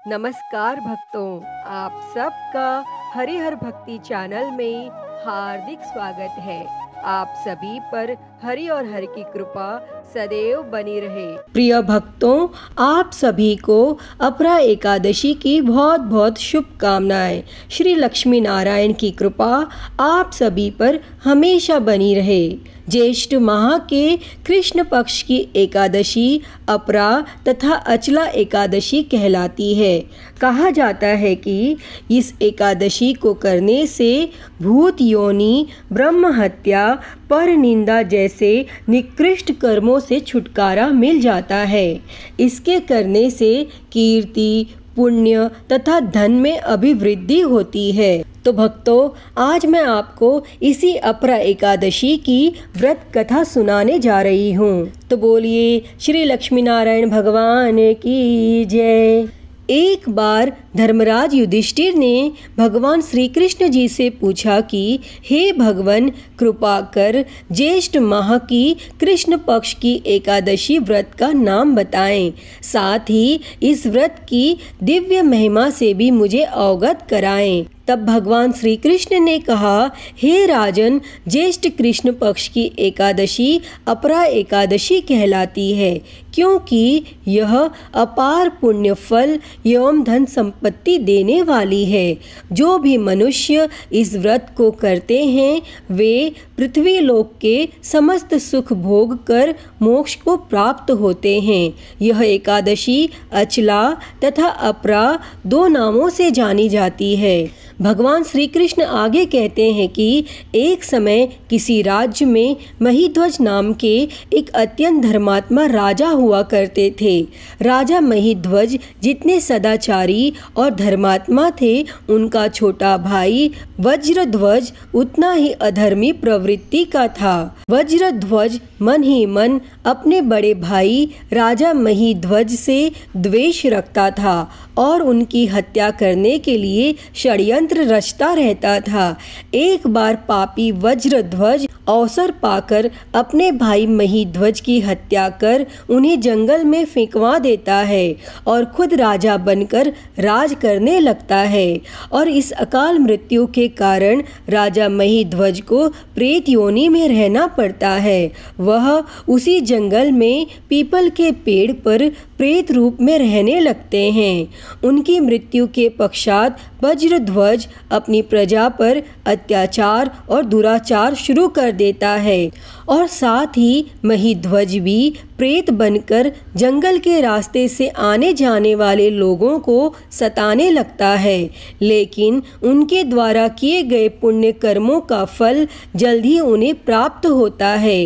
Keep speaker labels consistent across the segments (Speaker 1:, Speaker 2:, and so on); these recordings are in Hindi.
Speaker 1: नमस्कार भक्तों, आप सबका हरिहर भक्ति चैनल में हार्दिक स्वागत है। आप सभी पर हरि और हर की कृपा सदैव बनी रहे। प्रिय भक्तों, आप सभी को अपरा एकादशी की बहुत बहुत शुभकामनाएं। श्री लक्ष्मी नारायण की कृपा आप सभी पर हमेशा बनी रहे। ज्येष्ठ माह के कृष्ण पक्ष की एकादशी अपरा तथा अचला एकादशी कहलाती है। कहा जाता है कि इस एकादशी को करने से भूत योनि, ब्रह्म हत्या, पर निंदा जैसे निकृष्ट कर्मों से छुटकारा मिल जाता है। इसके करने से कीर्ति, पुण्य तथा धन में अभिवृद्धि होती है। तो भक्तों, आज मैं आपको इसी अपरा एकादशी की व्रत कथा सुनाने जा रही हूँ। तो बोलिए श्री लक्ष्मी नारायण भगवान की जय। एक बार धर्मराज युधिष्ठिर ने भगवान श्री कृष्ण जी से पूछा कि हे भगवान, कृपा कर ज्येष्ठ माह की कृष्ण पक्ष की एकादशी व्रत का नाम बताएं। साथ ही इस व्रत की दिव्य महिमा से भी मुझे अवगत कराएं। तब भगवान श्री कृष्ण ने कहा, हे राजन, ज्येष्ठ कृष्ण पक्ष की एकादशी अपरा एकादशी कहलाती है, क्योंकि यह अपार पुण्य फल एवं धन संपत्ति देने वाली है। जो भी मनुष्य इस व्रत को करते हैं वे पृथ्वी लोक के समस्त सुख भोग कर मोक्ष को प्राप्त होते हैं। यह एकादशी अचला तथा अपरा दो नामों से जानी जाती है। भगवान श्री कृष्ण आगे कहते हैं कि एक समय किसी राज्य में महीध्वज नाम के एक अत्यंत धर्मात्मा राजा हुआ करते थे। राजा महीध्वज जितने सदाचारी और धर्मात्मा थे, उनका छोटा भाई वज्रध्वज उतना ही अधर्मी प्रवृत्ति का था। वज्रध्वज मन ही मन अपने बड़े भाई राजा महीध्वज से द्वेष रखता था और उनकी हत्या करने के लिए षड्यंत्र रचता रहता था। एक बार पापी वज्रध्वज अवसर पाकर अपने भाई महीध्वज की हत्या कर उन्हें जंगल में फेंकवा देता है और खुद राजा बनकर राज करने लगता है। और इस अकाल मृत्यु के कारण राजा महीध्वज को प्रेत योनि में रहना पड़ता है। वह उसी जंगल में पीपल के पेड़ पर प्रेत रूप में रहने लगते हैं। उनकी मृत्यु के पश्चात वज्रध्वज अपनी प्रजा पर अत्याचार और दुराचार शुरू कर देता है और साथ ही महीध्वज भी प्रेत बनकर जंगल के रास्ते से आने जाने वाले लोगों को सताने लगता है। लेकिन उनके द्वारा किए गए पुण्य कर्मों का फल जल्द ही उन्हें प्राप्त होता है।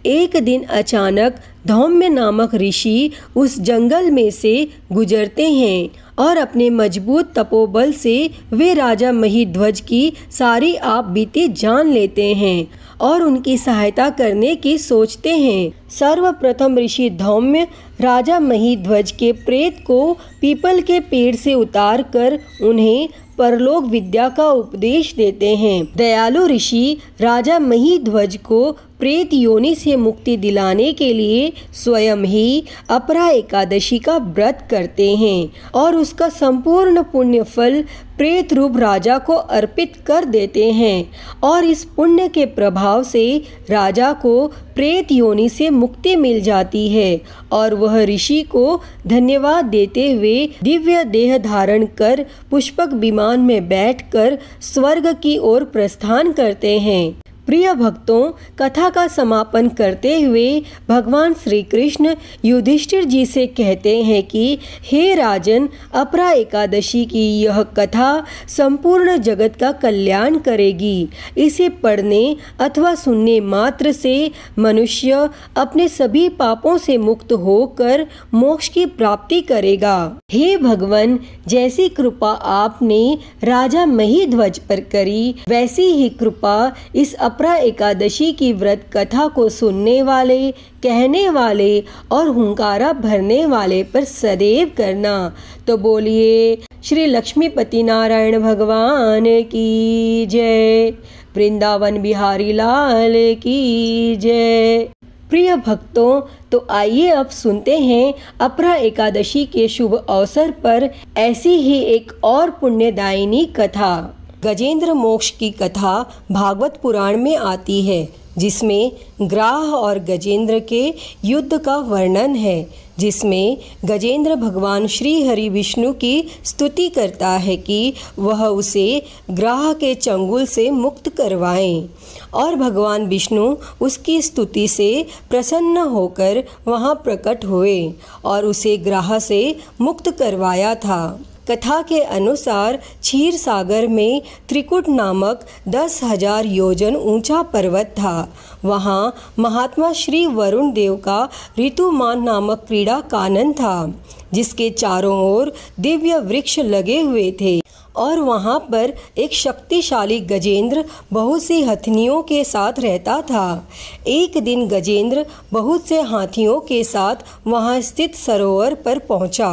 Speaker 1: एक दिन अचानक धौम्य नामक ऋषि उस जंगल में से गुजरते हैं और अपने मजबूत तपोबल से वे राजा महीध्वज की सारी आप बीती जान लेते हैं और उनकी सहायता करने की सोचते हैं। सर्वप्रथम ऋषि धौम्य राजा महीध्वज के प्रेत को पीपल के पेड़ से उतार कर उन्हें परलोक विद्या का उपदेश देते हैं। दयालु ऋषि राजा महीध्वज को प्रेत योनि से मुक्ति दिलाने के लिए स्वयं ही अपरा एकादशी का व्रत करते हैं और उसका संपूर्ण पुण्य फल प्रेत रूप राजा को अर्पित कर देते हैं। और इस पुण्य के प्रभाव से राजा को प्रेत योनि से मुक्ति मिल जाती है और वह ऋषि को धन्यवाद देते हुए दिव्य देह धारण कर पुष्पक विमान में बैठकर स्वर्ग की ओर प्रस्थान करते हैं। प्रिय भक्तों, कथा का समापन करते हुए भगवान श्री कृष्ण युधिष्ठिर जी से कहते हैं कि हे राजन, अपरा एकादशी की यह कथा संपूर्ण जगत का कल्याण करेगी। इसे पढ़ने अथवा सुनने मात्र से मनुष्य अपने सभी पापों से मुक्त होकर मोक्ष की प्राप्ति करेगा। हे भगवान, जैसी कृपा आपने राजा महीध्वज पर करी, वैसी ही कृपा इस अपरा एकादशी की व्रत कथा को सुनने वाले, कहने वाले और हुंकारा भरने वाले पर सदैव करना। तो बोलिए श्री लक्ष्मीपति नारायण भगवान की जय। वृंदावन बिहारी लाल की जय। प्रिय भक्तों, तो आइए अब सुनते हैं अपरा एकादशी के शुभ अवसर पर ऐसी ही एक और पुण्यदायिनी कथा। गजेंद्र मोक्ष की कथा भागवत पुराण में आती है, जिसमें ग्राह और गजेंद्र के युद्ध का वर्णन है, जिसमें गजेंद्र भगवान श्री हरि विष्णु की स्तुति करता है कि वह उसे ग्राह के चंगुल से मुक्त करवाएं, और भगवान विष्णु उसकी स्तुति से प्रसन्न होकर वहां प्रकट हुए और उसे ग्राह से मुक्त करवाया था। कथा के अनुसार क्षीर सागर में त्रिकुट नामक 10,000 योजन ऊंचा पर्वत था। वहाँ महात्मा श्री वरुण देव का ऋतुमान नामक क्रीड़ा कानन था, जिसके चारों ओर दिव्य वृक्ष लगे हुए थे, और वहाँ पर एक शक्तिशाली गजेंद्र बहुत सी हथनियों के साथ रहता था। एक दिन गजेंद्र बहुत से हाथियों के साथ वहाँ स्थित सरोवर पर पहुँचा,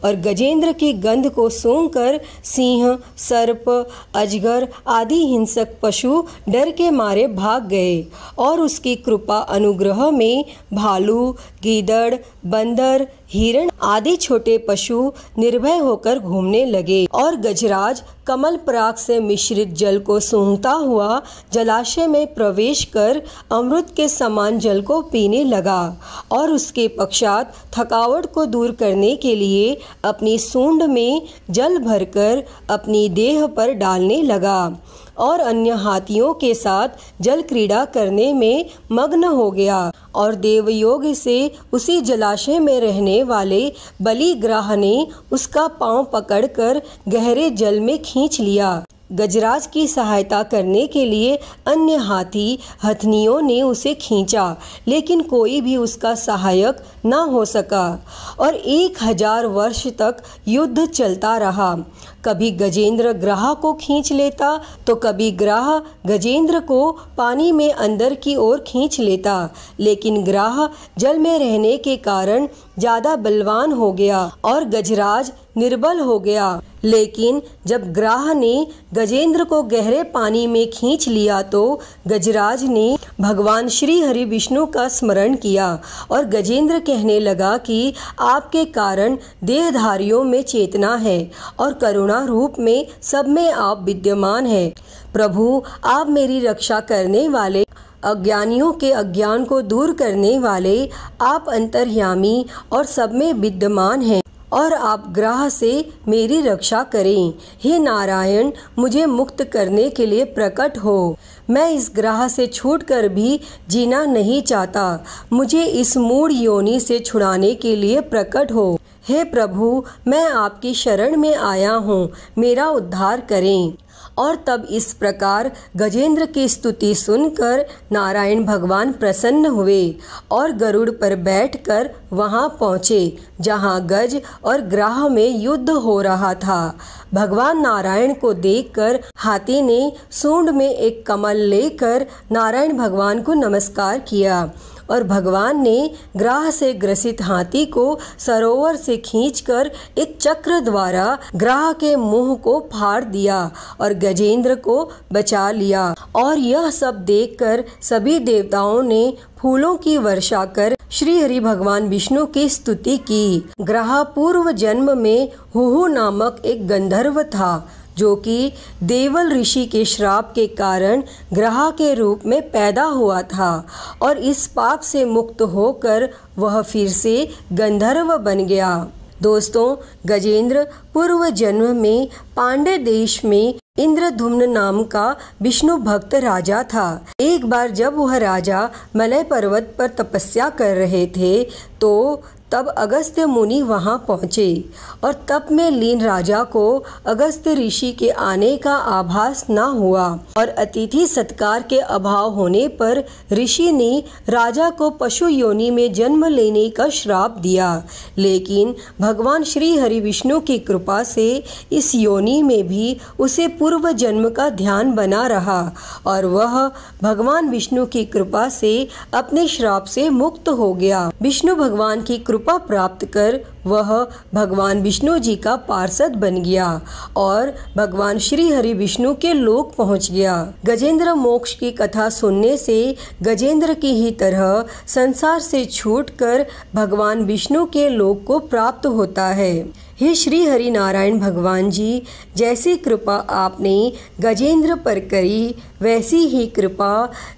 Speaker 1: और गजेंद्र की गंध को सूंघकर सिंह, सर्प, अजगर आदि हिंसक पशु डर के मारे भाग गए, और उसकी कृपा अनुग्रह में भालू, गीदड़, बंदर, हिरण आदि छोटे पशु निर्भय होकर घूमने लगे, और गजराज कमल पराग से मिश्रित जल को सूंघता हुआ जलाशय में प्रवेश कर अमृत के समान जल को पीने लगा, और उसके पश्चात थकावट को दूर करने के लिए अपनी सूंड में जल भरकर अपनी देह पर डालने लगा, और अन्य हाथियों के साथ जल क्रीड़ा करने में मग्न हो गया। और देवयोग से उसी जलाशय में रहने वाले बलिग्राह ने उसका पांव पकड़कर गहरे जल में खींच लिया। गजराज की सहायता करने के लिए अन्य हाथी हथनियों ने उसे खींचा, लेकिन कोई भी उसका सहायक न हो सका, और 1000 वर्ष तक युद्ध चलता रहा। कभी गजेंद्र ग्राह को खींच लेता, तो कभी ग्राह गजेंद्र को पानी में अंदर की ओर खींच लेता, लेकिन ग्राह जल में रहने के कारण ज़्यादा बलवान हो गया और गजराज निर्बल हो गया। लेकिन जब ग्राह ने गजेंद्र को गहरे पानी में खींच लिया, तो गजराज ने भगवान श्री हरि विष्णु का स्मरण किया, और गजेंद्र कहने लगा कि आपके कारण देहधारियों में चेतना है और करुणा रूप में सब में आप विद्यमान है। प्रभु, आप मेरी रक्षा करने वाले, अज्ञानियों के अज्ञान को दूर करने वाले, आप अंतर्यामी और सब में विद्यमान हैं, और आप ग्राह से मेरी रक्षा करें। हे नारायण, मुझे मुक्त करने के लिए प्रकट हो। मैं इस ग्राह से छूटकर भी जीना नहीं चाहता। मुझे इस मूढ़ योनि से छुड़ाने के लिए प्रकट हो। हे प्रभु, मैं आपकी शरण में आया हूँ, मेरा उद्धार करें। और तब इस प्रकार गजेंद्र की स्तुति सुनकर नारायण भगवान प्रसन्न हुए और गरुड़ पर बैठकर वहां पहुँचे जहां गज और ग्राह में युद्ध हो रहा था। भगवान नारायण को देखकर हाथी ने सूंड में एक कमल लेकर नारायण भगवान को नमस्कार किया, और भगवान ने ग्राह से ग्रसित हाथी को सरोवर से खींचकर एक चक्र द्वारा ग्राह के मुंह को फाड़ दिया और गजेंद्र को बचा लिया। और यह सब देखकर सभी देवताओं ने फूलों की वर्षा कर श्री हरि भगवान विष्णु की स्तुति की। ग्राह पूर्व जन्म में हुहु नामक एक गंधर्व था, जो कि देवल ऋषि के श्राप के कारण ग्राह के रूप में पैदा हुआ था, और इस पाप से मुक्त होकर वह फिर से गंधर्व बन गया। दोस्तों, गजेंद्र पूर्व जन्म में पांड्य देश में इंद्रधुम्न नाम का विष्णु भक्त राजा था। एक बार जब वह राजा मलय पर्वत पर तपस्या कर रहे थे, तो तब अगस्त्य मुनि वहां पहुँचे, और तप में लीन राजा को अगस्त्य ऋषि के आने का आभास न हुआ, और अतिथि सत्कार के अभाव होने पर ऋषि ने राजा को पशु योनि में जन्म लेने का श्राप दिया। लेकिन भगवान श्री हरि विष्णु की कृपा से इस योनि में भी उसे पूर्व जन्म का ध्यान बना रहा, और वह भगवान विष्णु की कृपा से अपने श्राप से मुक्त हो गया। विष्णु भगवान की कृपा प्राप्त कर वह भगवान विष्णु जी का पार्षद बन गया और भगवान श्री हरि विष्णु के लोक पहुंच गया। गजेंद्र मोक्ष की कथा सुनने से गजेंद्र की ही तरह संसार से छूटकर भगवान विष्णु के लोक को प्राप्त होता है। हे श्री हरि नारायण भगवान जी, जैसी कृपा आपने गजेंद्र पर करी वैसी ही कृपा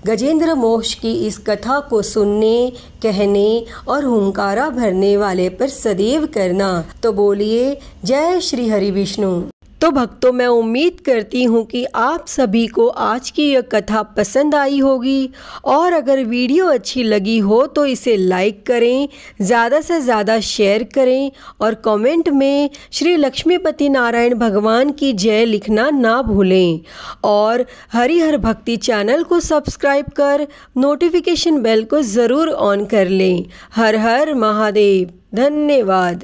Speaker 1: गजेंद्र मोक्ष की इस कथा को सुनने, कहने और हुंकारा भरने वाले पर सदैव करना। तो बोलिए जय श्री हरि विष्णु। तो भक्तों, मैं उम्मीद करती हूँ कि आप सभी को आज की यह कथा पसंद आई होगी और अगर वीडियो अच्छी लगी हो तो इसे लाइक करें, ज़्यादा से ज़्यादा शेयर करें और कमेंट में श्री लक्ष्मीपति नारायण भगवान की जय लिखना ना भूलें और हरिहर भक्ति चैनल को सब्सक्राइब कर नोटिफिकेशन बेल को ज़रूर ऑन कर लें। हर हर महादेव। धन्यवाद।